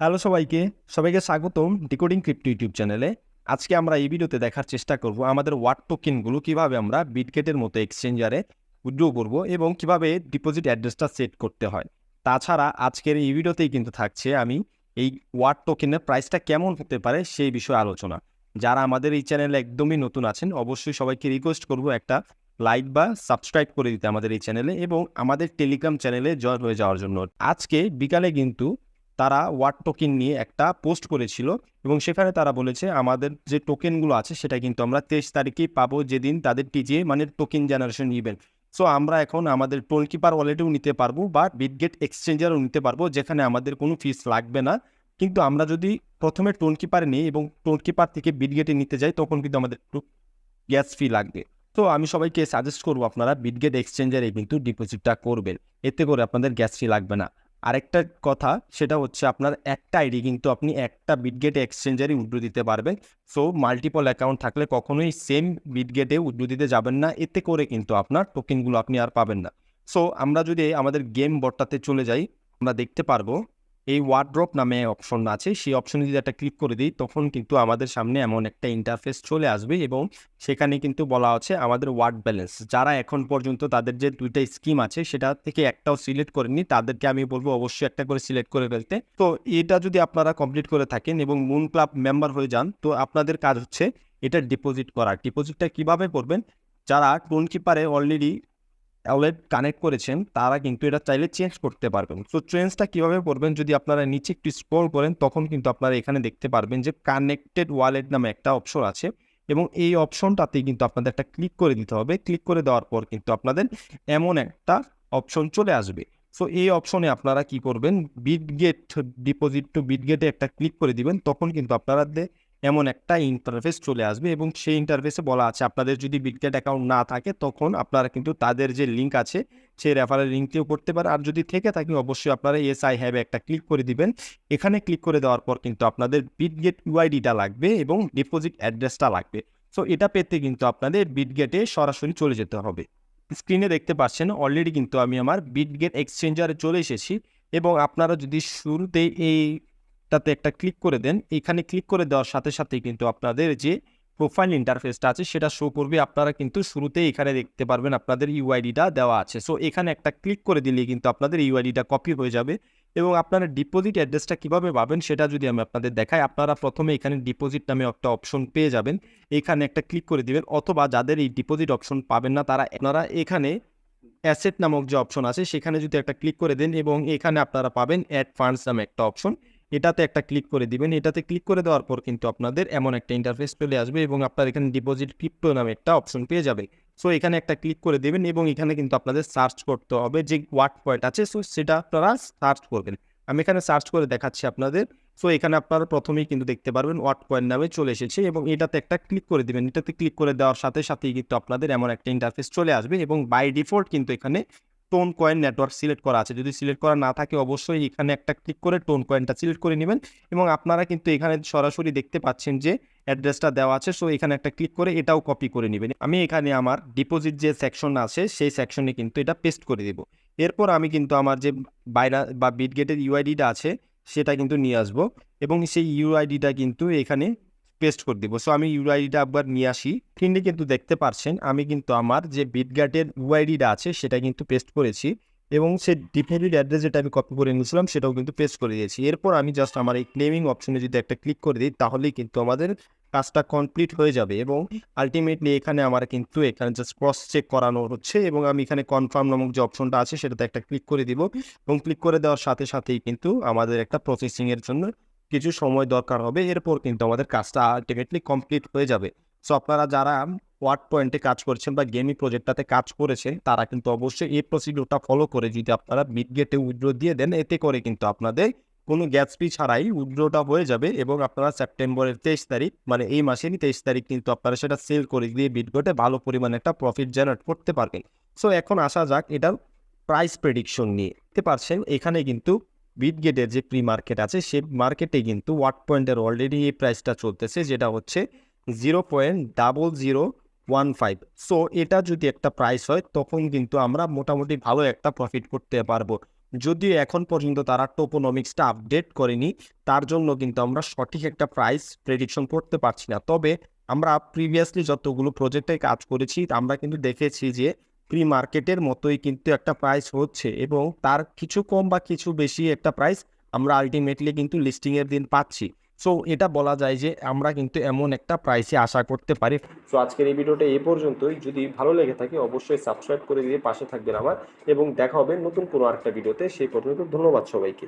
Hello সবাইকে স্বাগতম decoding crypto YouTube চ্যানেলে। আজকে আমরা এই ভিডিওতে দেখার চেষ্টা করব আমাদের ওয়াট টোকেনগুলো কিভাবে আমরা বিটগেটের মতো এক্সচেঞ্জারে উইথড্র করব এবং কিভাবে ডিপোজিট অ্যাড্রেসটা সেট করতে হয়। তাছাড়া আজকের এই ভিডিওতেই কিন্তু থাকছে আমি এই ওয়াট টোকেনের প্রাইসটা কেমন হতে পারে সেই বিষয়ে আলোচনা। যারা আমাদের এই চ্যানেলে একদমই নতুন আছেন অবশ্যই সবাইকে রিকোয়েস্ট করব একটা লাইক বা সাবস্ক্রাইব করে দিতে আমাদের এই চ্যানেলে এবং আমাদের টেলিগ্রাম চ্যানেলে জয়েন হয়ে যাওয়ার জন্য। আজকে বিকালে কিন্তু তারা ওয়াট টোকেন নিয়ে একটা পোস্ট করেছিল এবং সেখানে তারা বলেছে আমাদের যে টোকেনগুলো আছে সেটা কিন্তু আমরা 23 তারিখেই পাবো, যেদিন তাদের টিজিএ মানে টোকেন জেনারেশন ইভেন্ট। সো আমরা এখন আমাদের টোনকিপার ওয়ালেটেও নিতে পারবো বা বিটগেট এক্সচেঞ্জারও নিতে পারবো, যেখানে আমাদের কোনো ফিস লাগবে না। কিন্তু আমরা যদি প্রথমে টোনকিপারে নিই এবং টোনকিপার থেকে বিটগেটে নিতে যাই তখন কিন্তু আমাদের একটু গ্যাস ফি লাগবে। তো আমি সবাইকে সাজেস্ট করবো আপনারা বিটগেট এক্সচেঞ্জারে কিন্তু ডিপোজিটটা করবেন, এতে করে আপনাদের গ্যাস ফি লাগবে না। আরেকটা কথা সেটা হচ্ছে আপনার একটা আইডি কিন্তু আপনি একটা বিটগেট এক্সচেঞ্জারে উইথড্র দিতে পারবেন। সো মাল্টিপল অ্যাকাউন্ট থাকলে কখনোই সেম বিটগেটে উইথড্র দিতে যাবেন না, এতে করে কিন্তু আপনার টোকেনগুলো আপনি আর পাবেন না। সো আমরা যদি আমাদের গেম বটটাতে চলে যাই, আমরা দেখতে পারবো এই ওয়ার্ড্রপ নামে অপশন আছে, সেই অপশনে যদি একটা ক্লিক করে দিই তখন কিন্তু আমাদের সামনে এমন একটা ইন্টারফেস চলে আসবে এবং সেখানে কিন্তু বলা আছে আমাদের ওয়ার্ড ব্যালেন্স। যারা এখন পর্যন্ত তাদের যে দুইটা স্কিম আছে সেটা থেকে একটাও সিলেক্ট করেনি তাদেরকে আমি বলবো অবশ্যই একটা করে সিলেক্ট করে ফেলতে। তো এটা যদি আপনারা কমপ্লিট করে থাকেন এবং মুন ক্লাব মেম্বার হয়ে যান তো আপনাদের কাজ হচ্ছে এটা ডিপোজিট করা। ডিপোজিটটা কিভাবে করবেন, যারা টোন কিপারে অলরেডি ওয়ালেট কানেক্ট করেছেন তারা কিন্তু এটা চাইলে চেঞ্জ করতে পারবেন। সো চেঞ্জটা কীভাবে করবেন, যদি আপনারা নিচে একটু স্ক্রল করেন তখন কিন্তু আপনারা এখানে দেখতে পারবেন যে কানেক্টেড ওয়ালেট নামে একটা অপশন আছে এবং এই অপশনটাতেই কিন্তু আপনাদের একটা ক্লিক করে দিতে হবে। ক্লিক করে দেওয়ার পর কিন্তু আপনাদের এমন একটা অপশন চলে আসবে। সো এই অপশনে আপনারা কি করবেন, বিটগেট ডিপোজিট টু বিটগেটে একটা ক্লিক করে দিবেন, তখন কিন্তু আপনাদের এমন একটা ইন্টারফেস চলে আসবে এবং সেই ইন্টারফেসে বলা আছে আপনাদের যদি বিটগেট অ্যাকাউন্ট না থাকে তখন আপনারা কিন্তু তাদের যে লিঙ্ক আছে সেই রেফারেল লিঙ্কটিও করতে পারে, আর যদি থেকে থাকে অবশ্যই আপনারা এস আই হ্যাভ একটা ক্লিক করে দিবেন। এখানে ক্লিক করে দেওয়ার পর কিন্তু আপনাদের বিটগেট ইউআইডিটা লাগবে এবং ডিপোজিট অ্যাড্রেসটা লাগবে। সো এটা পেতে কিন্তু আপনাদের বিটগেটে সরাসরি চলে যেতে হবে। স্ক্রিনে দেখতে পাচ্ছেন অলরেডি কিন্তু আমি আমার বিটগেট এক্সচেঞ্জারে চলে এসেছি এবং আপনারা যদি শুরুতেই এইটাতে একটা ক্লিক করে দেন, এখানে ক্লিক করে দেওয়ার সাথে সাথেই কিন্তু আপনাদের যে প্রোফাইল ইন্টারফেসটা আছে সেটা শো করবে। আপনারা কিন্তু শুরুতেই এখানে দেখতে পারবেন আপনাদের ইউআইডিটা দেওয়া আছে। সো এখানে একটা ক্লিক করে দিলেই কিন্তু আপনাদের ইউআইডিটা কপি হয়ে যাবে এবং আপনারা ডিপোজিট অ্যাড্রেসটা কীভাবে পাবেন সেটা যদি আমি আপনাদের দেখাই, আপনারা প্রথমে এখানে ডিপোজিট নামে একটা অপশন পেয়ে যাবেন, এখানে একটা ক্লিক করে দিবেন। অথবা যাদের এই ডিপোজিট অপশন পাবেন না তারা আপনারা এখানে অ্যাসেট নামক যে অপশন আছে সেখানে যদি একটা ক্লিক করে দেন এবং এখানে আপনারা পাবেন অ্যাড ফান্ডস নামে একটা অপশন, এটাতে একটা ক্লিক করে দিবেন। এটাতে ক্লিক করে দেওয়ার পর কিন্তু আপনাদের এমন একটা ইন্টারফেস চলে আসবে এবং আপনার এখানে ডিপোজিট ক্রিপ্টো নামে একটা অপশন পেয়ে যাবে। সো এখানে একটা ক্লিক করে দেবেন এবং এখানে কিন্তু আপনাদের সার্চ করতে হবে যে ওয়াট পয়েন্ট আছে, সো সেটা আপনারা সার্চ করবেন। আমি এখানে সার্চ করে দেখাচ্ছি আপনাদের। সো এখানে আপনারা প্রথমেই কিন্তু দেখতে পারবেন ওয়াট পয়েন্ট নামে চলে এসেছে এবং এটাতে একটা ক্লিক করে দিবেন। এটাতে ক্লিক করে দেওয়ার সাথে সাথেই কিন্তু আপনাদের এমন একটা ইন্টারফেস চলে আসবে এবং বাই ডিফল্ট কিন্তু এখানে টোন কয়েন নেটওয়ার্ক সিলেক্ট করা আছে। যদি সিলেক্ট করা না থাকে অবশ্যই এখানে একটা ক্লিক করে টোন কয়েনটা সিলেক্ট করে নেবেন এবং আপনারা কিন্তু এখানে সরাসরি দেখতে পাচ্ছেন যে অ্যাড্রেসটা দেওয়া আছে। সো এখানে একটা ক্লিক করে এটাও কপি করে নেবেন। আমি এখানে আমার ডিপোজিট যে সেকশন আছে সেই সেকশনে কিন্তু এটা পেস্ট করে দেব। এরপর আমি কিন্তু আমার যে বাইরা বা বিটগেটের ইউআইডিটা আছে সেটা কিন্তু নিয়ে আসবো এবং সেই ইউআইডিটা কিন্তু এখানে পেস্ট করে দিব। সো আমি ইউআইডিটা একবার নিয়ে আসি। স্ক্রিনে কিন্তু দেখতে পাচ্ছেন আমি কিন্তু আমার যে বিটগেটের ইউআইডিটা আছে সেটা কিন্তু পেস্ট করেছি এবং সেই ডিপোজিট অ্যাড্রেস যেটা আমি কপি করে নিয়েছিলাম সেটাও কিন্তু পেস্ট করে দিয়েছি। এরপর আমি জাস্ট আমার এই ক্লেমিং অপশনে যদি একটা ক্লিক করে দিই তাহলেই কিন্তু আমাদের কাজটা কমপ্লিট হয়ে যাবে এবং আলটিমেটলি এখানে আমার কিন্তু এখানে জাস্ট ক্রস চেক করানো হচ্ছে এবং আমি এখানে কনফার্ম নামক যে অপশনটা আছে সেটাতে একটা ক্লিক করে দিব এবং ক্লিক করে দেওয়ার সাথে সাথেই কিন্তু আমাদের একটা প্রসেসিংয়ের জন্য কিছু সময় দরকার হবে। এরপর কিন্তু আমাদের কাজটা আলটিমেটলি কমপ্লিট হয়ে যাবে। সো আপনারা যারা ওয়ার্ড পয়েন্টে কাজ করছেন বা গেমিং প্রজেক্টটাতে কাজ করেছেন তারা কিন্তু অবশ্যই এই প্রসিডিউরটা ফলো করে যদি আপনারা বিটগেটে উইথড্র দিয়ে দেন, এতে করে কিন্তু আপনাদের কোনো গ্যাস ফি ছাড়াই উইথড্রটা হয়ে যাবে এবং আপনারা সেপ্টেম্বরের 23 তারিখ মানে এই মাসেরই 23 তারিখ কিন্তু আপনারা সেটা সেল করে দিয়ে বিটগেটে ভালো পরিমাণে একটা প্রফিট জেনারেট করতে পারবেন। সো এখন আসা যাক এটার প্রাইস প্রেডিকশন নিয়ে। দেখতে পাচ্ছেন এখানে কিন্তু বিটগেটের যে প্রি মার্কেট আছে সেই মার্কেটে কিন্তু ওয়াট পয়েন্টের অলরেডি এই প্রাইসটা চলতেছে, যেটা হচ্ছে 0.0015। সো এটা যদি একটা প্রাইস হয় তখন কিন্তু আমরা মোটামুটি ভালো একটা প্রফিট করতে পারবো। যদিও এখন পর্যন্ত তারা টোপোনমিক্সটা আপডেট করেনি, তার জন্য কিন্তু আমরা সঠিক একটা প্রাইস প্রেডিকশন করতে পারছি না। তবে আমরা প্রিভিয়াসলি যতগুলো প্রজেক্টে কাজ করেছি আমরা কিন্তু দেখেছি যে প্রি মার্কেটের মতোই কিন্তু একটা প্রাইস হচ্ছে এবং তার কিছু কম বা কিছু বেশি একটা প্রাইস আমরা আলটিমেটলি কিন্তু লিস্টিংয়ের দিন পাচ্ছি। সো এটা বলা যায় যে আমরা কিন্তু এমন একটা প্রাইসে আশা করতে পারি। সো আজকের এই ভিডিওটা এই পর্যন্তই। যদি ভালো লেগে থাকে অবশ্যই সাবস্ক্রাইব করে দিয়ে পাশে থাকবেন আমার, এবং দেখা হবে নতুন কোনো আরেকটা ভিডিওতে। সেই পর্যন্ত ধন্যবাদ সবাইকে।